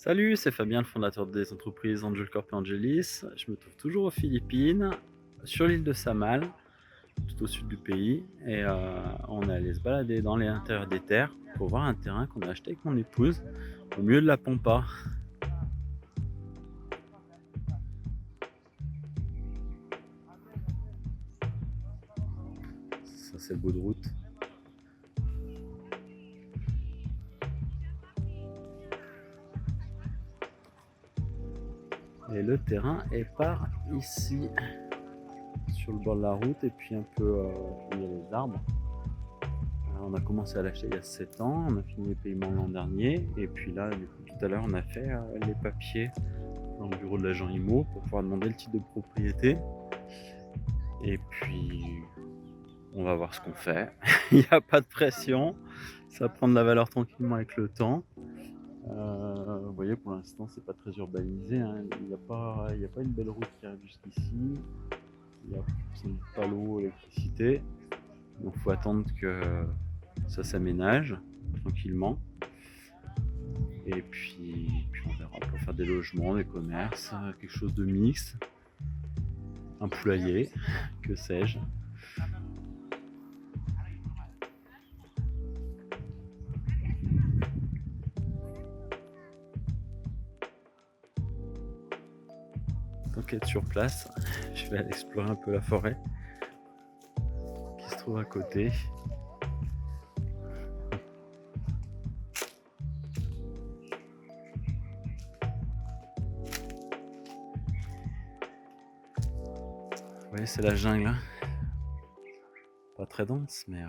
Salut, c'est Fabien, le fondateur des entreprises Angel Corp et Angelis. Je me trouve toujours aux Philippines, sur l'île de Samal, tout au sud du pays. Et on est allé se balader dans l'intérieur des terres pour voir un terrain qu'on a acheté avec mon épouse, au milieu de la Pampa. Ça, c'est le bout de route. Et le terrain est par ici, sur le bord de la route, et puis un peu il y a les arbres. Alors, on a commencé à l'acheter il y a 7 ans, on a fini les paiements l'an dernier, et puis là, du coup, tout à l'heure, on a fait les papiers dans le bureau de l'agent IMO pour pouvoir demander le titre de propriété. Et puis, on va voir ce qu'on fait. Il n'y a pas de pression, ça prend de la valeur tranquillement avec le temps. Vous voyez, pour l'instant, c'est pas très urbanisé, hein. Il n'y a pas une belle route qui arrive jusqu'ici. Il n'y a pas l'eau, l'électricité. Donc, il faut attendre que ça s'aménage tranquillement. Et puis on verra pour faire des logements, des commerces, quelque chose de mixte, un poulailler, que sais-je. Tant qu'être sur place, je vais aller explorer un peu la forêt qui se trouve à côté. Vous voyez, c'est la jungle, hein. Pas très dense, mais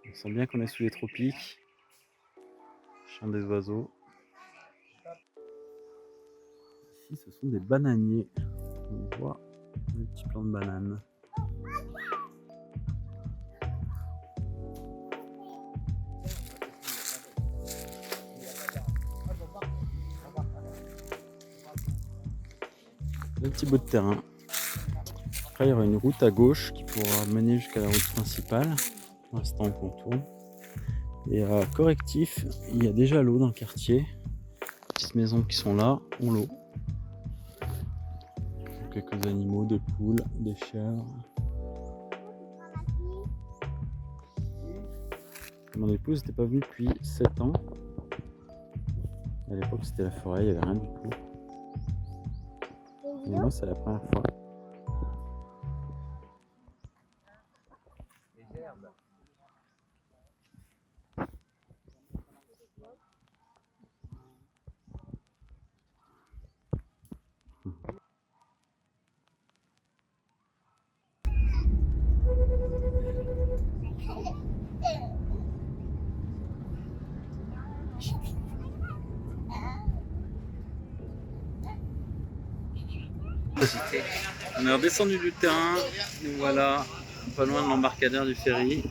on sent bien qu'on est sous les tropiques. Chant des oiseaux. Ici, ce sont des bananiers. On voit des petits plants de bananes. Un petit bout de terrain. Après, il y aura une route à gauche qui pourra mener jusqu'à la route principale. Pour l'instant, on contourne. Et correctif, il y a déjà l'eau dans le quartier. Les petites maisons qui sont là ont l'eau. Quelques animaux, des poules, des chèvres. Mon épouse n'était pas venue depuis 7 ans. À l'époque, c'était la forêt, il n'y avait rien du tout. Et moi, c'est la première fois. On est redescendu du terrain, nous voilà pas loin de l'embarcadère du ferry.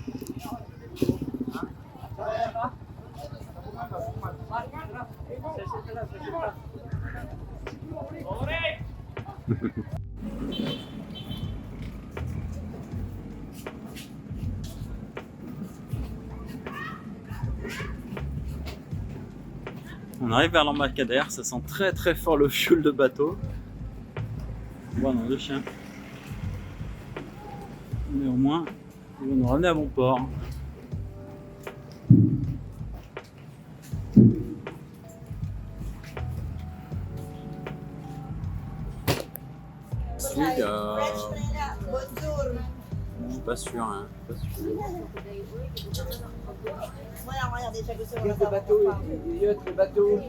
On arrive vers l'embarcadère, ça sent très très fort le fioul de bateau. Bon, non, 2 chiens. Mais au moins, ils vont nous ramener à bon port. Sud, je suis pas sûr, hein. Regarde le bateau, le bateau.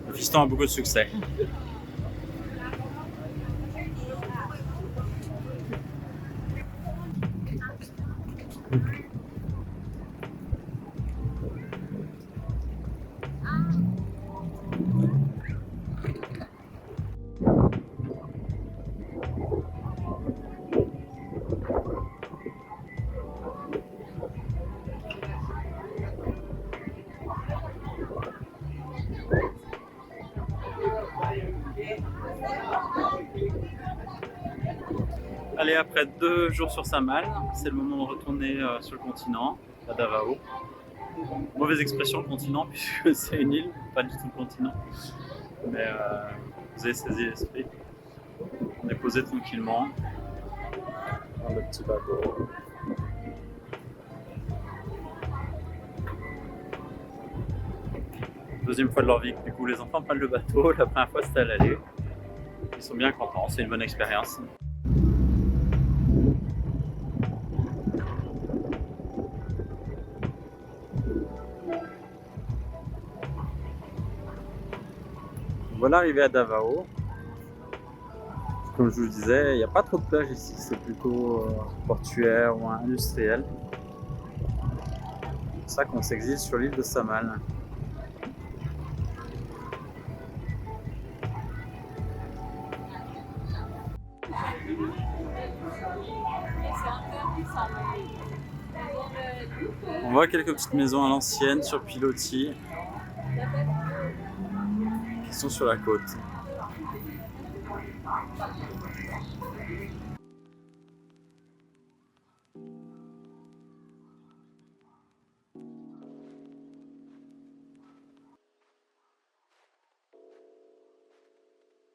Le fiston a beaucoup de succès. Allez, après 2 jours sur Samal, c'est le moment de retourner sur le continent, à Davao. Mauvaise expression, continent, puisque c'est une île, pas du tout le continent. Mais vous avez saisi l'esprit. On est posé tranquillement dans le petit bateau. Deuxième fois de leur vie que du coup les enfants prennent le bateau. La première fois c'était à l'aller. Ils sont bien contents, c'est une bonne expérience. Voilà, arrivé à Davao. Comme je vous le disais, il n'y a pas trop de plages ici, c'est plutôt portuaire ou industriel. C'est pour ça qu'on s'exile sur l'île de Samal. On voit quelques petites maisons à l'ancienne sur pilotis qui sont sur la côte.